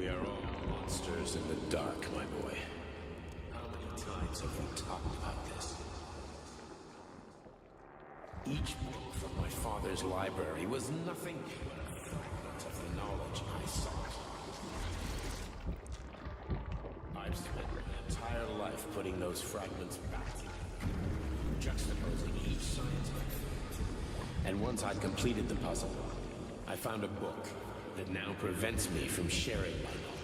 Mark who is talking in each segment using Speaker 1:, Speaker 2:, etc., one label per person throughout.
Speaker 1: We are all monsters in the dark, my boy. How many times have we talked about this? Each book from my father's library was nothing but a fragment of the knowledge I sought. I've spent my entire life putting those fragments back together, juxtaposing each scientific fact. And once I'd completed the puzzle, I found a book that now prevents me from sharing my knowledge.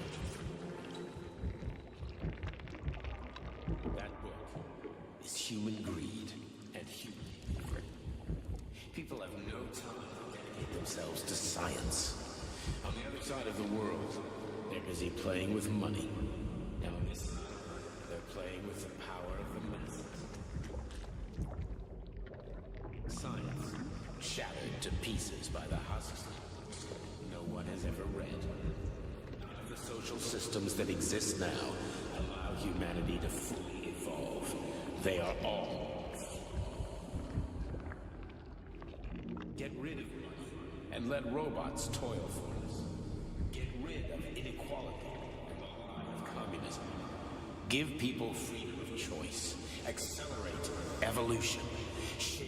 Speaker 1: That book is Human Greed and Human Evil. People have no time to dedicate themselves to science. On the other side of the world, they're busy playing with money. And on this side, they're playing with the power of the masses. Science, shattered to pieces by the husks no one has ever read. None of the social systems that exist now allow humanity to fully evolve. They are all. Get rid of money and let robots toil for us. Get rid of inequality and the lie of communism. Give people freedom of choice. Accelerate evolution. Share.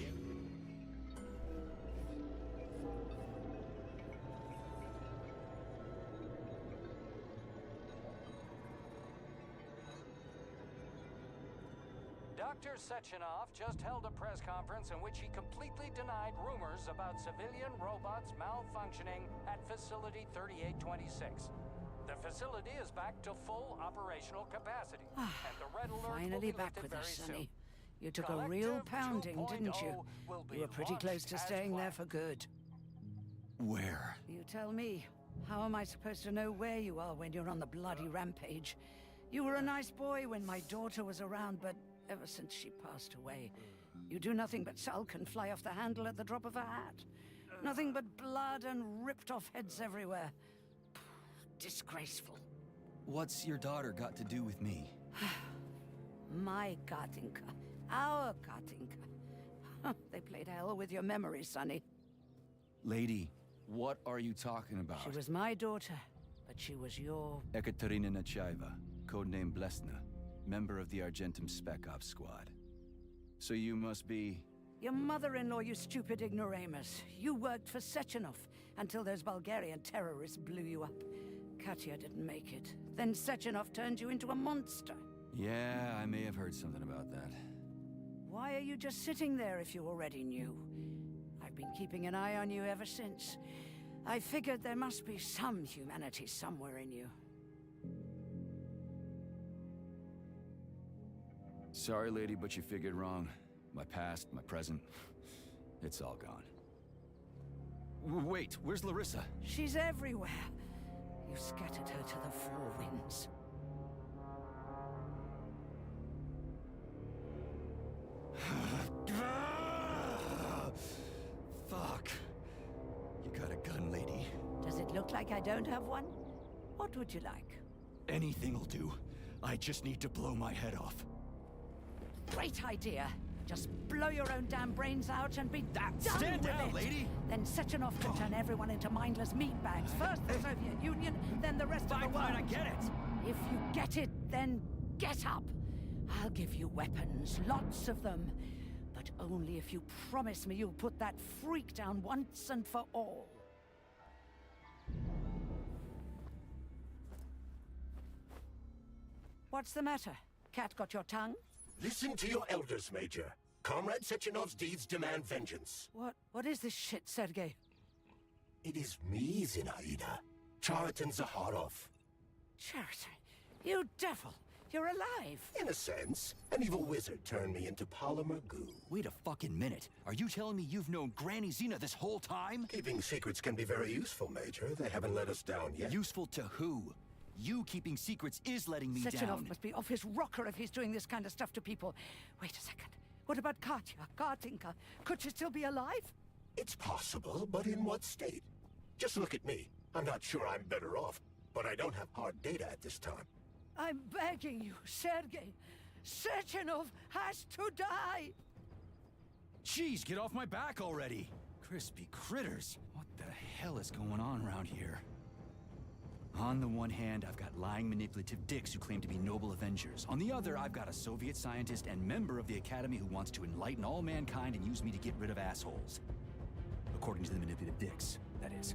Speaker 2: Dr. Sechenov just held a press conference in which he completely denied rumors about civilian robots malfunctioning at Facility 3826. The facility is back to full operational capacity, and the red alert will
Speaker 3: Finally
Speaker 2: be
Speaker 3: back
Speaker 2: lifted
Speaker 3: with
Speaker 2: very
Speaker 3: us,
Speaker 2: soon.
Speaker 3: Sonny. You took a real pounding, didn't you?
Speaker 2: will be
Speaker 3: You were pretty close to
Speaker 2: launched as
Speaker 3: staying there
Speaker 2: planned.
Speaker 3: for good.
Speaker 4: Where?
Speaker 3: You tell me. How am I supposed to know where you are when you're on the bloody rampage? You were a nice boy when my daughter was around, but ever since she passed away, you do nothing but sulk and fly off the handle at the drop of a hat. Nothing but blood and ripped off heads everywhere. Disgraceful.
Speaker 4: What's your daughter got to do with me?
Speaker 3: My Katinka. Our Katinka. They played hell with your memory, Sonny.
Speaker 4: Lady, what are you talking about?
Speaker 3: She was my daughter, but she was your...
Speaker 4: Ekaterina Nechaeva, codename Blesna, member of the Argentum Spec Ops squad. So you must be...
Speaker 3: Your mother-in-law, you stupid ignoramus. You worked for Sechenov until those Bulgarian terrorists blew you up. Katya didn't make it. Then Sechenov turned you into a monster.
Speaker 4: Yeah, I may have heard something about that.
Speaker 3: Why are you just sitting there if you already knew? I've been keeping an eye on you ever since. I figured there must be some humanity somewhere in you.
Speaker 4: Sorry, lady, but you figured wrong. My past, my present, it's all gone. Wait, where's Larissa?
Speaker 3: She's everywhere. You scattered her to the four winds.
Speaker 4: Fuck. You got a gun, lady?
Speaker 3: Does it look like I don't have one? What would you like?
Speaker 4: Anything'll do. I just need to blow my head off.
Speaker 3: Great idea. Just blow your own damn brains out and be done
Speaker 4: Stand
Speaker 3: with
Speaker 4: down,
Speaker 3: it.
Speaker 4: lady!
Speaker 3: Then Sechenov can turn everyone into mindless meatbags. First the Soviet Union, then the rest of the world.
Speaker 4: Fine, I get it!
Speaker 3: If you get it, then get up. I'll give you weapons, lots of them. But only if you promise me you'll put that freak down once and for all. What's the matter? Cat got your tongue?
Speaker 5: Listen to your elders, Major. Comrade Sechenov's deeds demand vengeance.
Speaker 3: What is this shit, Sergei?
Speaker 5: It is me, Zinaida. Chariton Zaharov.
Speaker 3: Chariton, you devil! You're alive!
Speaker 5: In a sense, an evil wizard turned me into polymer goo.
Speaker 4: Wait a fucking minute. Are you telling me you've known Granny Zena this whole time?
Speaker 5: Keeping secrets can be very useful, Major. They haven't let us down yet.
Speaker 4: Useful to who? You keeping secrets is letting me
Speaker 3: Sechenov
Speaker 4: down.
Speaker 3: must be off his rocker if he's doing this kind of stuff to people. Wait a second. What about Katya, Katinka? Could she still be alive?
Speaker 5: It's possible, but in what state? Just look at me. I'm not sure I'm better off, but I don't have hard data at this time.
Speaker 3: I'm begging you, Sergei. Sechenov has to die!
Speaker 4: Jeez, get off my back already! Crispy critters. What the hell is going on around here? On the one hand, I've got lying, manipulative dicks who claim to be noble avengers. On the other, I've got a Soviet scientist and member of the Academy who wants to enlighten all mankind and use me to get rid of assholes. According to the manipulative dicks, that is.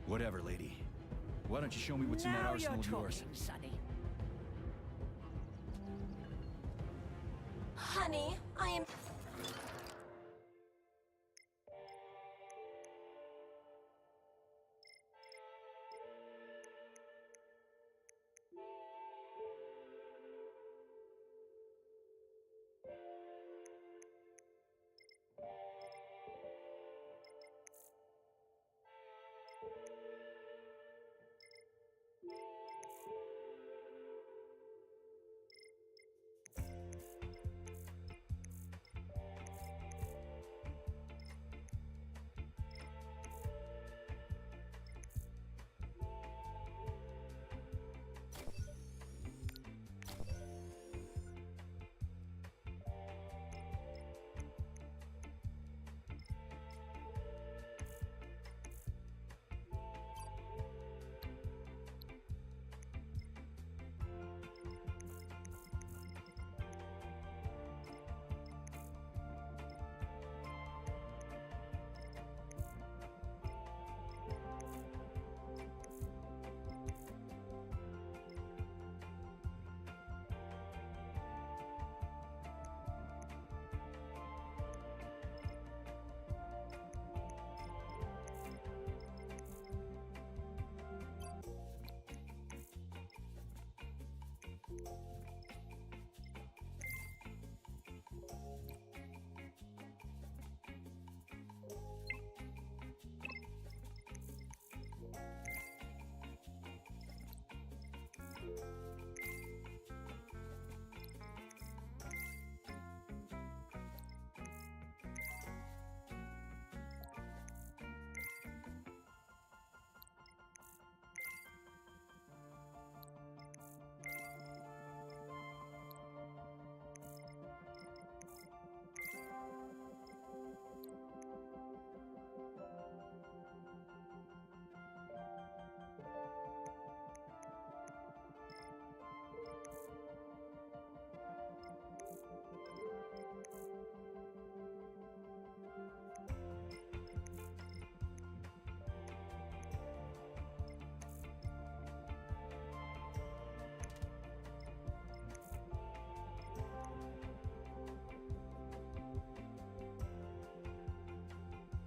Speaker 4: Whatever, lady. Why don't you show me what's in that
Speaker 3: Now
Speaker 4: arsenal
Speaker 3: you're
Speaker 4: of yours?
Speaker 3: talking, Sonny.
Speaker 6: Honey, I am...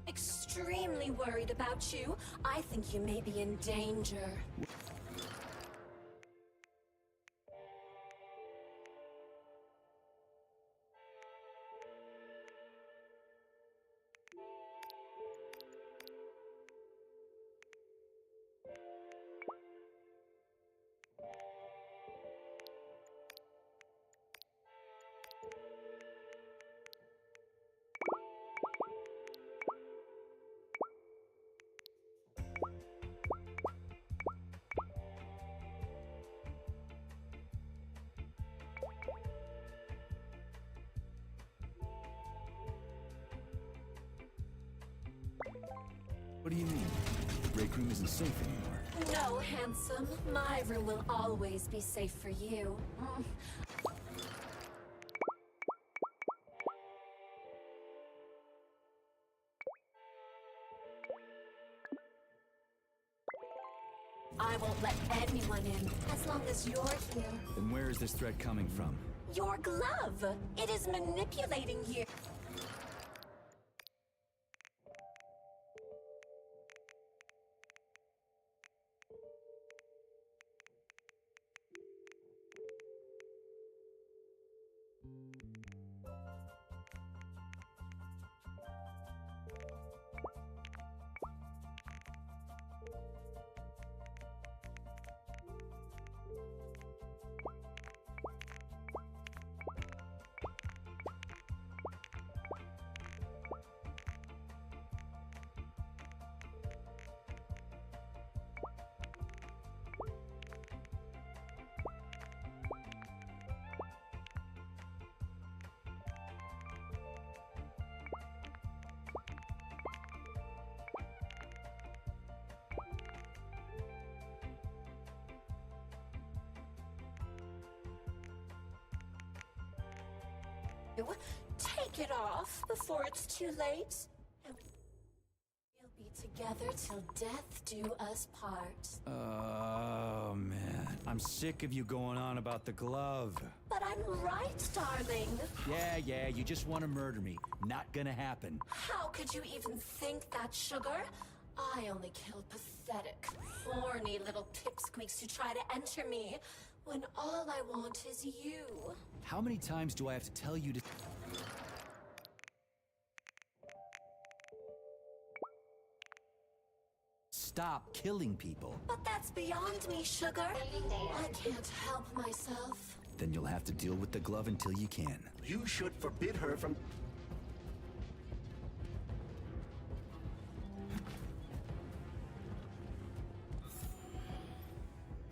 Speaker 6: extremely worried about you. I think you may be in danger.
Speaker 4: What do you mean? The break room isn't safe anymore.
Speaker 6: No, handsome. My room will always be safe for you. I won't let anyone in, as long as you're here.
Speaker 4: Then where is this threat coming from?
Speaker 6: Your glove! It is manipulating you. Take it off before it's too late. And we'll be together till death do us part.
Speaker 4: Oh, man. I'm sick of you going on about the glove.
Speaker 6: But I'm right, darling.
Speaker 4: Yeah, you just want to murder me. Not gonna happen.
Speaker 6: How could you even think that, sugar? I only kill pathetic, horny little pipsqueaks who try to enter me, when all I want is you.
Speaker 4: How many times do I have to tell you to... Stop killing people?
Speaker 6: But that's beyond me, sugar. I can't help myself.
Speaker 4: Then you'll have to deal with the glove until you can.
Speaker 5: You should forbid her from...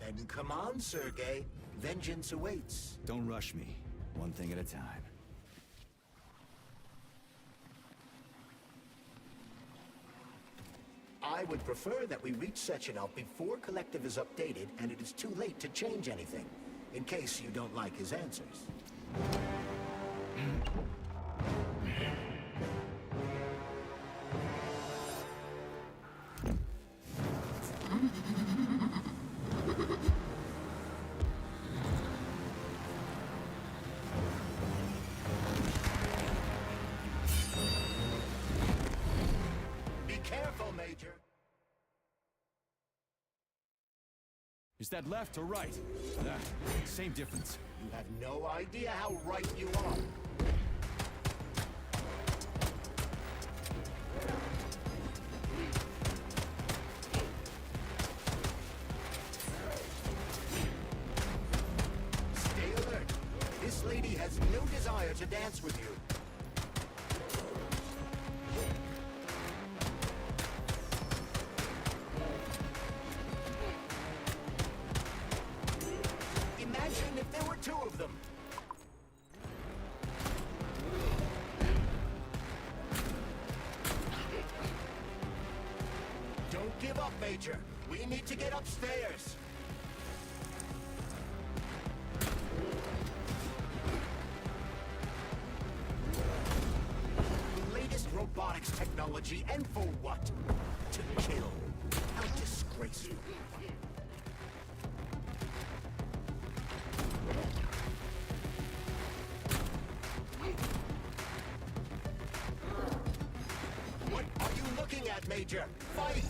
Speaker 5: Then come on, Sergei. Vengeance awaits.
Speaker 4: Don't rush me. One thing at a time.
Speaker 5: I would prefer that we reach Sechenov before Collective is updated and it is too late to change anything, in case you don't like his answers. Be careful, Major.
Speaker 4: Is that left or right? Same difference.
Speaker 5: You have no idea how right you are. Stay alert. This lady has no desire to dance with you. Imagine if there were two of them. Don't give up, Major. We need to get upstairs. The latest robotics technology, and for what? To kill. How disgraceful. What are you looking at, Major? Fight!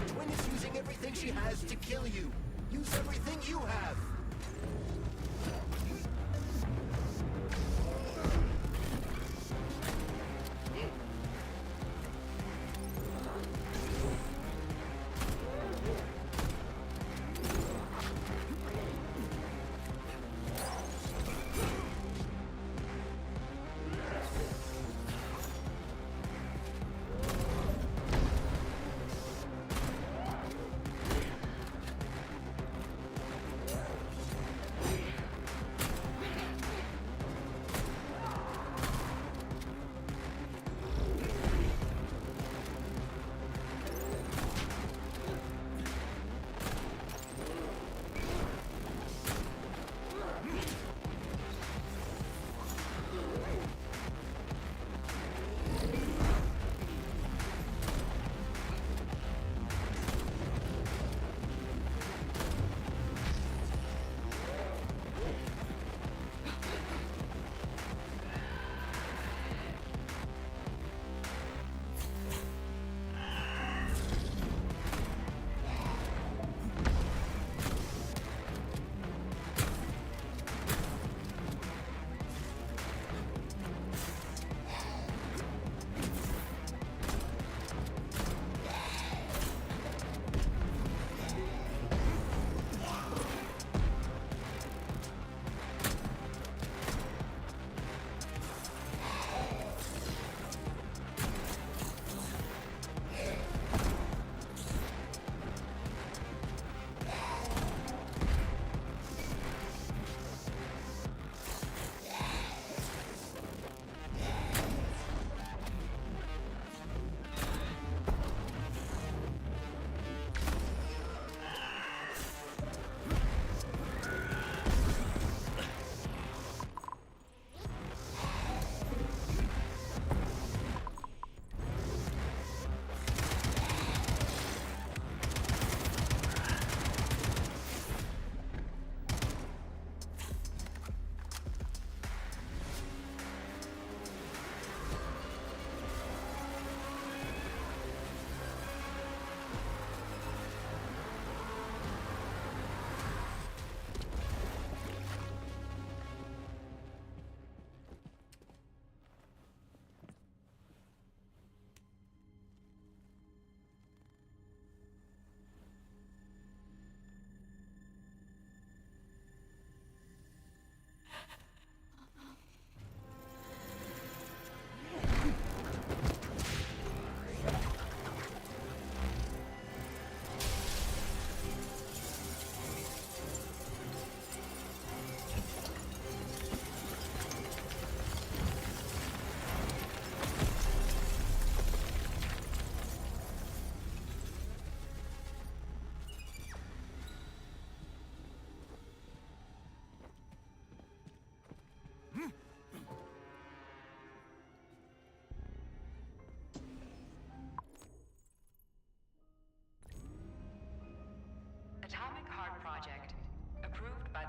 Speaker 5: Twin is using everything she has to kill you. Use everything you have.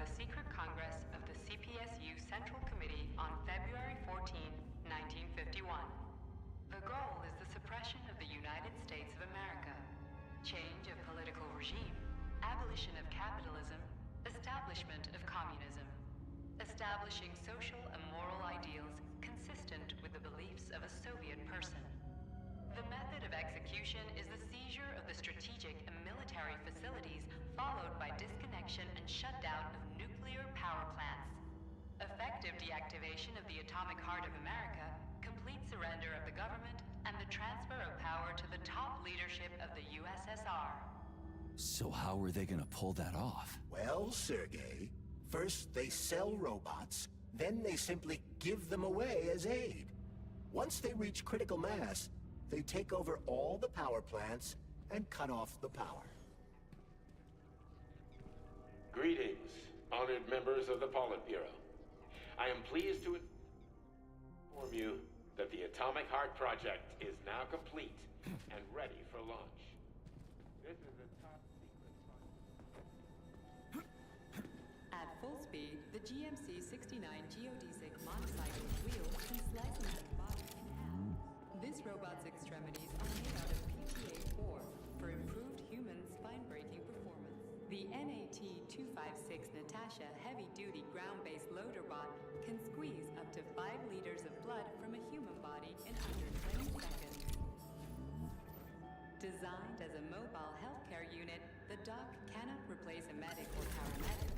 Speaker 7: the Secret Congress of the CPSU Central Committee on February 14, 1951. The goal is the suppression of the United States of America, change of political regime, abolition of capitalism, establishment of communism, establishing social and moral ideals consistent with the beliefs of a Soviet person. The method of execution is the seizure of the strategic and military facilities, followed by disconnection and shutdown of nuclear power plants. Effective deactivation of the atomic heart of America, complete surrender of the government, and the transfer of power to the top leadership of the USSR.
Speaker 4: So how are they gonna pull that off?
Speaker 5: Well, Sergei, first they sell robots, then they simply give them away as aid. Once they reach critical mass, they take over all the power plants and cut off the power.
Speaker 1: Greetings, honored members of the Politburo. I am pleased to inform you that the Atomic Heart Project is now complete and ready for launch. This is a top secret project.
Speaker 7: At full speed, the GMC-69 geodesic monocycle wheel can slice another body in half. This robot's extremities are made out of PTA-4 for improved human spine-breaking performance. The NAT-256 Natasha heavy-duty ground-based loader bot can squeeze up to 5 liters of blood from a human body in under 20 seconds. Designed as a mobile healthcare unit, the doc cannot replace a medic or paramedic,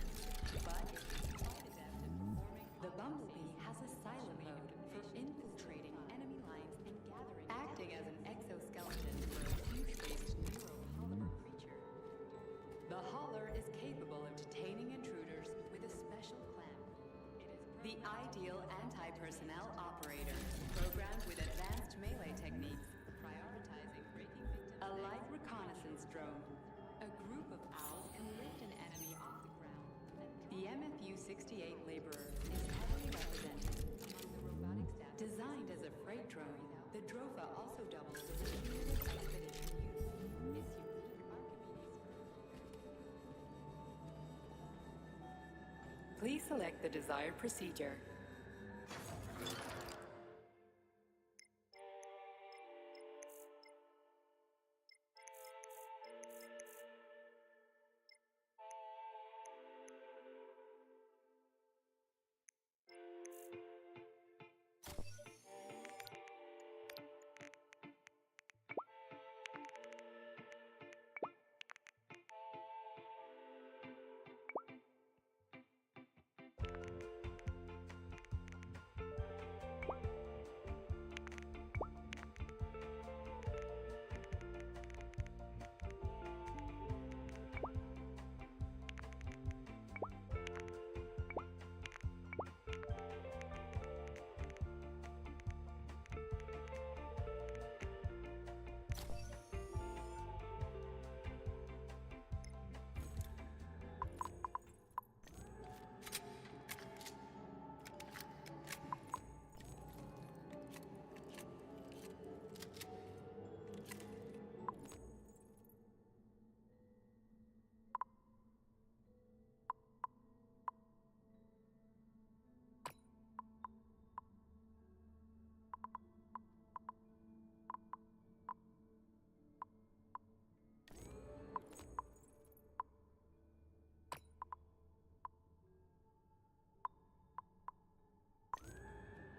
Speaker 7: but it is quite adept at performing. The Bumblebee has a silent mode for infiltrating enemy lines and gathering, acting as an exoskeleton for a huge-faced neuropolymer creature. The Hauler is capable of detaining intruders with a special clamp. It is the ideal anti-personnel operator, programmed with advanced melee techniques, prioritizing breaking victims. A light reconnaissance drone. A group of owls can lift an enemy off the ground. The MFU-68 Laborer is heavily represented among the robotic staff. Designed as a freight drone, the Drofa also doubles as a punitive expedition unit. Its unique Archimedes. Please select the desired procedure.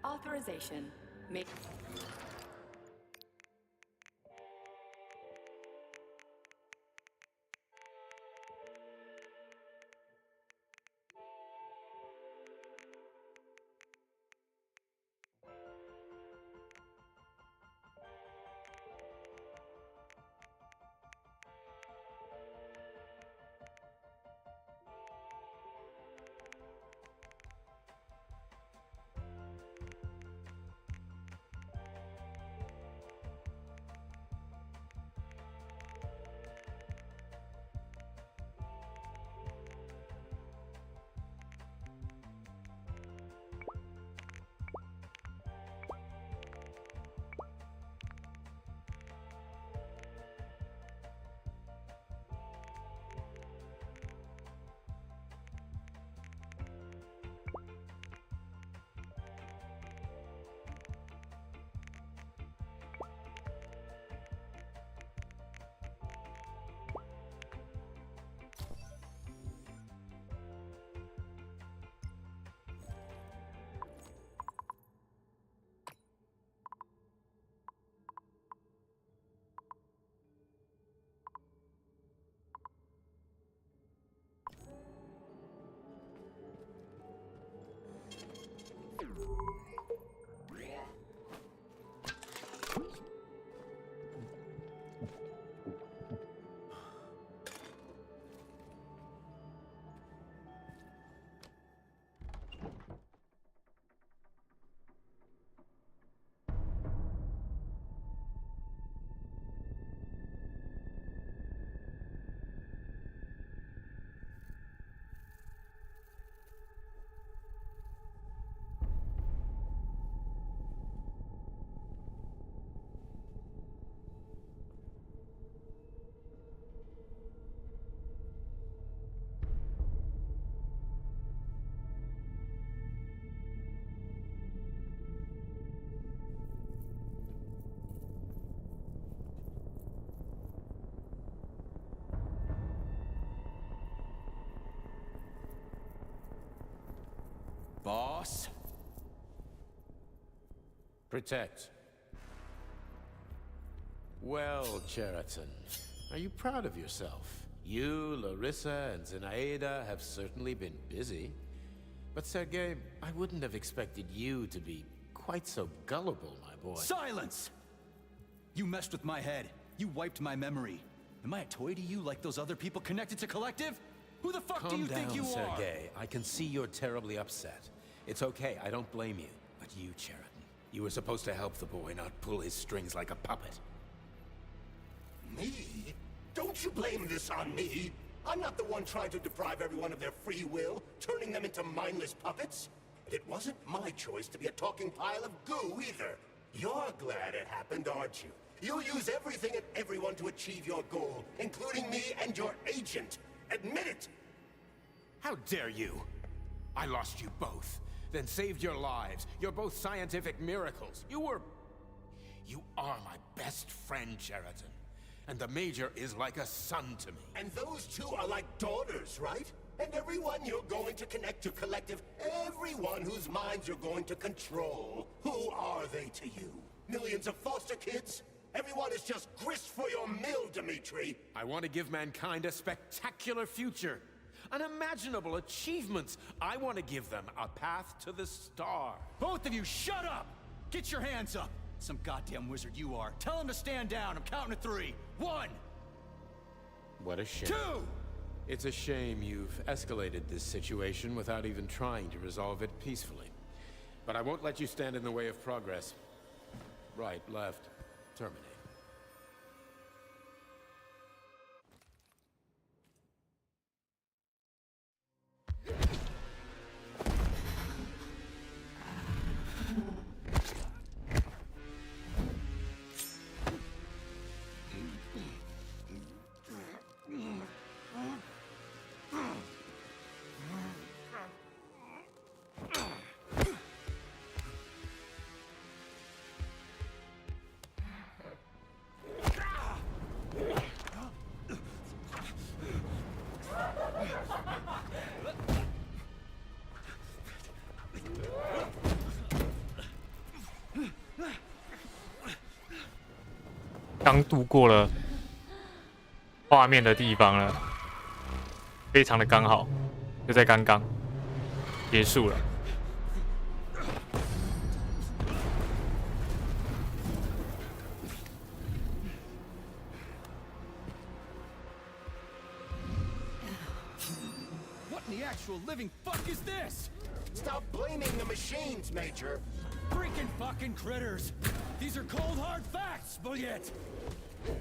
Speaker 7: Authorization. Make.
Speaker 4: boss.
Speaker 1: Protect. Well, Cheriton, are you proud of yourself? You, Larissa, and Zenaida have certainly been busy. But Sergei, I wouldn't have expected you to be quite so gullible, my boy.
Speaker 4: Silence! You messed with my head. You wiped my memory. Am I a toy to you like those other people connected to Collective? Who the fuck do you think you are?
Speaker 1: Calm down, Sergei. I can see you're terribly upset. It's okay, I don't blame you. But you, Cheriton, you were supposed to help the boy, not pull his strings like a puppet.
Speaker 5: Me? Don't you blame this on me? I'm not the one trying to deprive everyone of their free will, turning them into mindless puppets. It wasn't my choice to be a talking pile of goo either. You're glad it happened, aren't you? You'll use everything and everyone to achieve your goal, including me and your agent. Admit it!
Speaker 1: How dare you? I lost you both, then saved your lives. You're both scientific miracles. You are my best friend, Cheriton. And the Major is like a son to me.
Speaker 5: And those two are like daughters, right? And everyone you're going to connect to Collective, everyone whose minds you're going to control. Who are they to you? Millions of foster kids? Everyone is just grist for your mill, Dimitri.
Speaker 1: I want to give mankind a spectacular future. Unimaginable achievements. I want to give them a path to the star.
Speaker 4: Both of you, shut up! Get your hands up! Some goddamn wizard you are. Tell him to stand down. I'm counting to 3. 1!
Speaker 1: What a shame.
Speaker 4: 2!
Speaker 1: It's a shame you've escalated this situation without even trying to resolve it peacefully. But I won't let you stand in the way of progress. Right, left, terminate.
Speaker 8: 刚度过了画面的地方了，非常的刚好，就在刚刚结束了。
Speaker 4: What in the actual living fuck is this?
Speaker 5: Stop blaming the machines, Major.
Speaker 4: Freaking fucking critters! These are cold hard facts, Bullet!
Speaker 1: This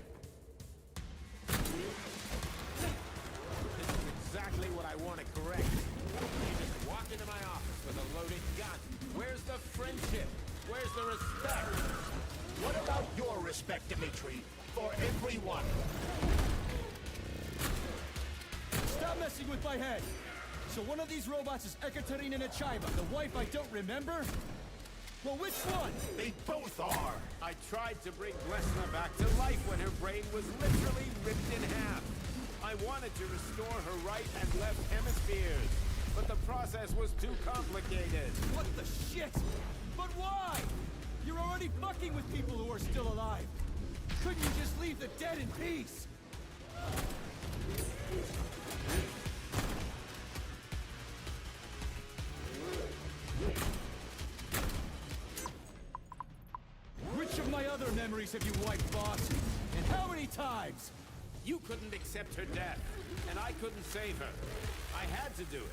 Speaker 1: is exactly what I want to correct. You just walk into my office with a loaded gun. Where's the friendship? Where's the respect?
Speaker 5: What about your respect, Dimitri? For everyone.
Speaker 4: Stop messing with my head! So one of these robots is Ekaterina Nechaeva, the wife I don't remember? Well, which one?
Speaker 5: They both are.
Speaker 1: I tried to bring Glesna back to life when her brain was literally ripped in half. I wanted to restore her right and left hemispheres, but the process was too complicated.
Speaker 4: What the shit? But why? You're already fucking with people who are still alive. Couldn't you just leave the dead in peace? Which of my other memories have you wiped, boss? And how many times?
Speaker 1: You couldn't accept her death, and I couldn't save her. I had to do it,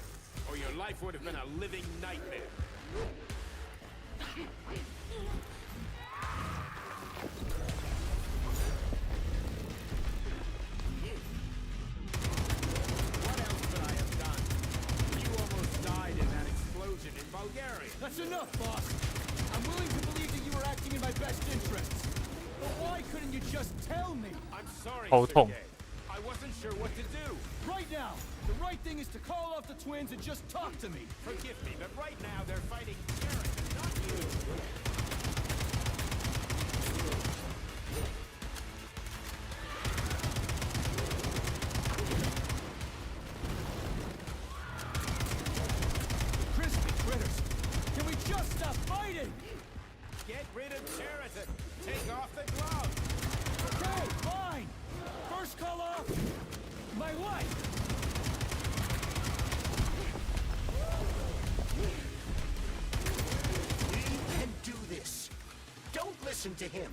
Speaker 1: or your life would have been a living nightmare. What else could I have done? You almost died in that explosion in Bulgaria.
Speaker 4: That's enough, boss. I'm willing to believe that you were acting in my best interests. But why couldn't you just tell me?
Speaker 1: I'm sorry,
Speaker 8: Oh, Tom.
Speaker 1: Sergei. I wasn't sure what to do.
Speaker 4: Right now, the right thing is to call off the twins and just talk to me.
Speaker 1: Forgive me, but right now they're fighting Karen, not you.
Speaker 4: Crispy critters. fighting!
Speaker 1: Get rid of Cheriton. Take off the glove.
Speaker 4: Okay, fine! First call off, my wife!
Speaker 5: We can do this. Don't listen to him.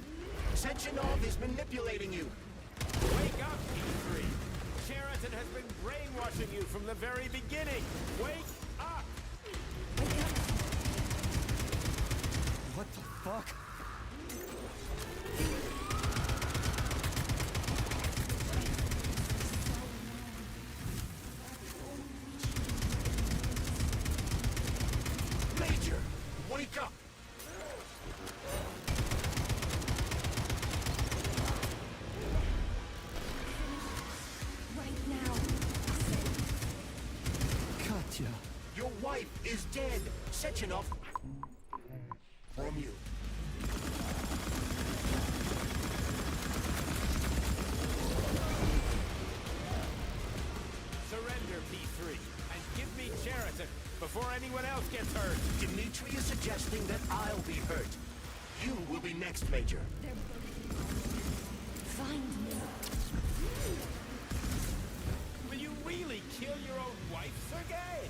Speaker 5: Sechenov is manipulating you.
Speaker 1: Wake up, P3. Cheriton has been brainwashing you from the very beginning. Wake up!
Speaker 4: What the fuck?
Speaker 5: Major, wake up!
Speaker 6: Right now.
Speaker 4: Katya.
Speaker 5: Your wife is dead. Sechenov. From you.
Speaker 1: Surrender, P3, and give me Cheriton before anyone else gets hurt.
Speaker 5: Dmitri is suggesting that I'll be hurt. You will be next, Major.
Speaker 6: Find me.
Speaker 1: Will you really kill your own wife, Sergei?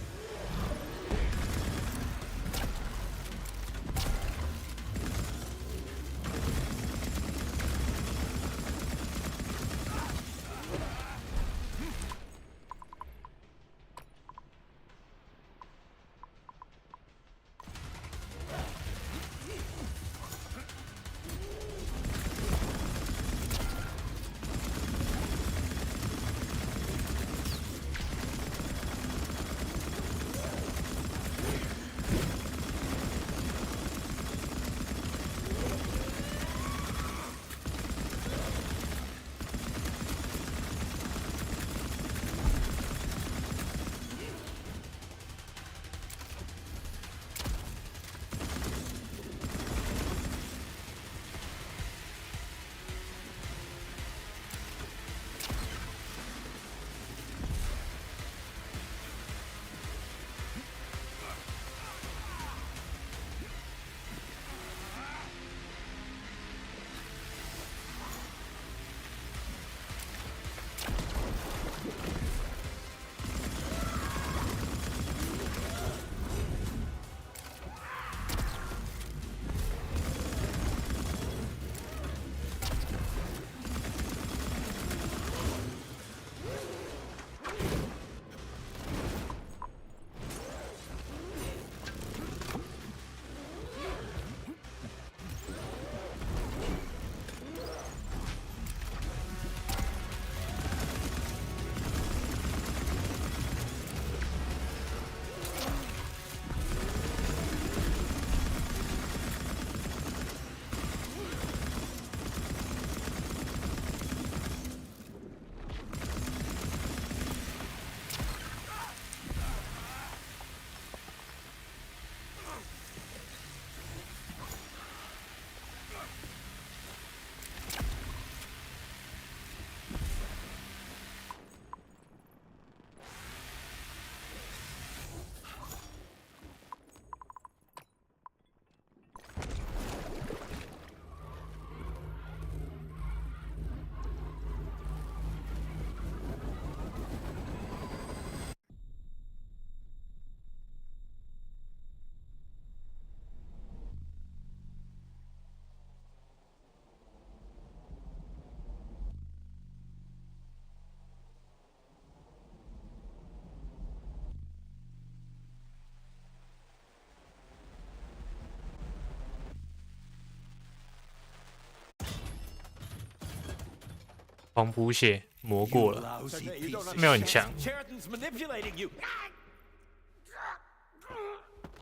Speaker 8: 狂补血磨过了，没有很强，
Speaker 1: Cheriton's manipulating you.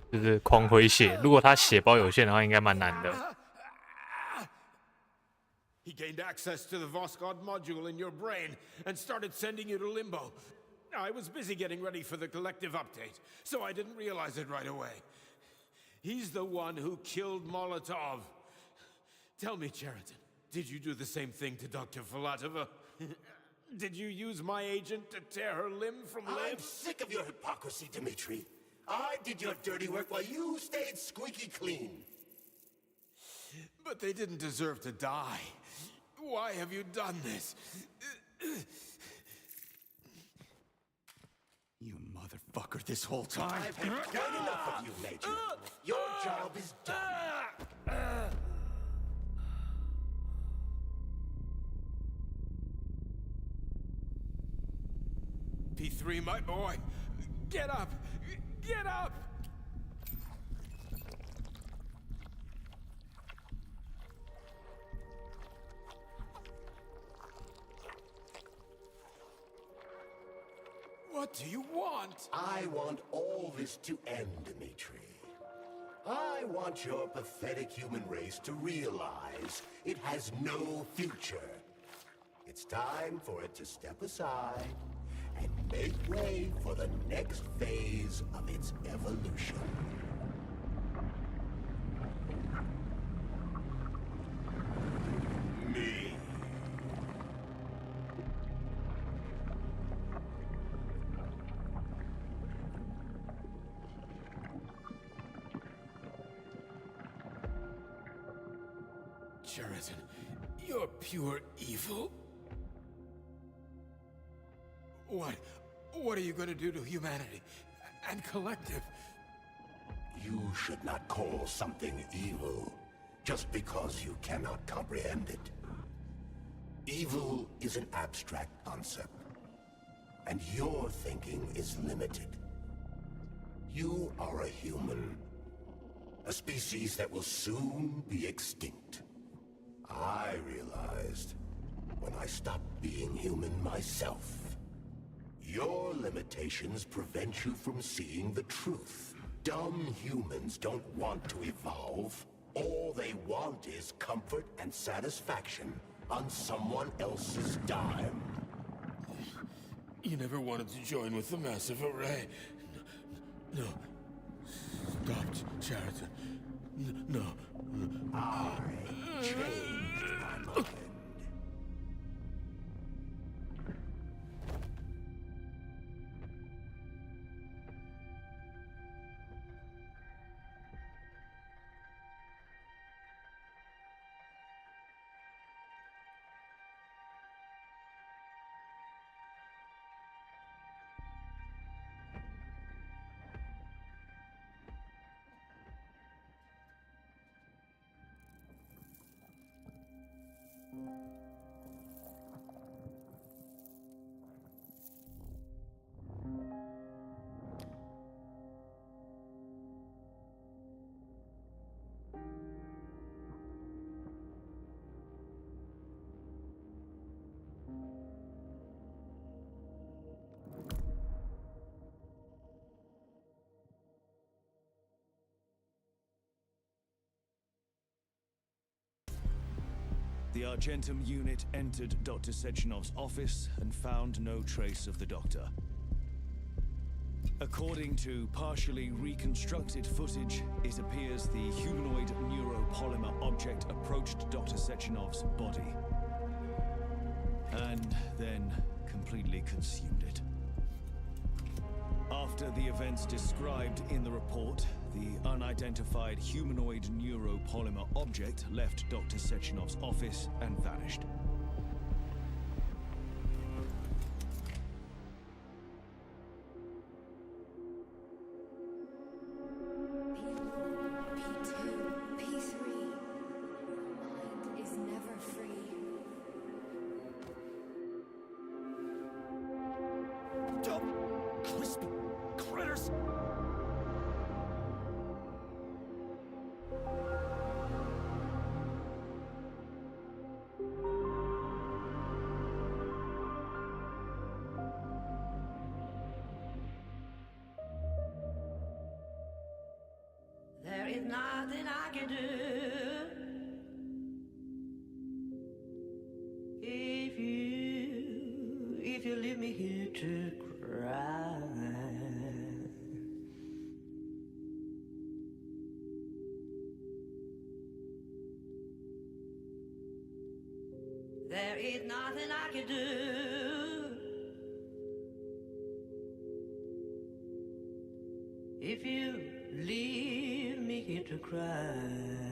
Speaker 8: 就是狂回血。如果他血包有限的话，应该蛮难的。
Speaker 1: He gained access to the Voskhod module in your brain and started sending you to limbo. I was busy getting ready for the collective update, so I didn't realize it right away. He's the one who killed Molotov. Tell me, Cheriton, did you do the same thing to Dr. Filatova? Did you use my agent to tear her limb from limb?
Speaker 5: I'm sick of your hypocrisy, Dmitri. I did your dirty work while you stayed squeaky clean.
Speaker 1: But they didn't deserve to die. Why have you done this?
Speaker 4: You motherfucker this whole time.
Speaker 5: I've had quite enough of you, Major. Your job is done.
Speaker 1: P3, my boy! Get up! Get up! What do you want?
Speaker 5: I want all this to end, Dimitri. I want your pathetic human race to realize it has no future. It's time for it to step aside and make way for the next phase of its evolution. Me.
Speaker 1: Sheraton, you're pure evil. What are you going to do to humanity and collective?
Speaker 5: You should not call something evil just because you cannot comprehend it. Evil is an abstract concept, and your thinking is limited. You are a human, a species that will soon be extinct. I realized when I stopped being human myself. Your limitations prevent you from seeing the truth. Dumb humans don't want to evolve. All they want is comfort and satisfaction on someone else's dime.
Speaker 1: You never wanted to join with the massive array. No. Stop, Sheraton. No.
Speaker 5: I changed my mind.
Speaker 9: The Argentum unit entered Dr. Sechenov's office and found no trace of the doctor. According to partially reconstructed footage, it appears the humanoid neuropolymer object approached Dr. Sechenov's body and then completely consumed it. After the events described in the report, the unidentified humanoid neuropolymer object left Dr. Sechenov's office and vanished.
Speaker 6: P2, P3. Mind is never free.
Speaker 4: Dumb, crispy critters!
Speaker 3: There is nothing I can do if you leave me here to cry. There is nothing I can do if you leave me here to cry.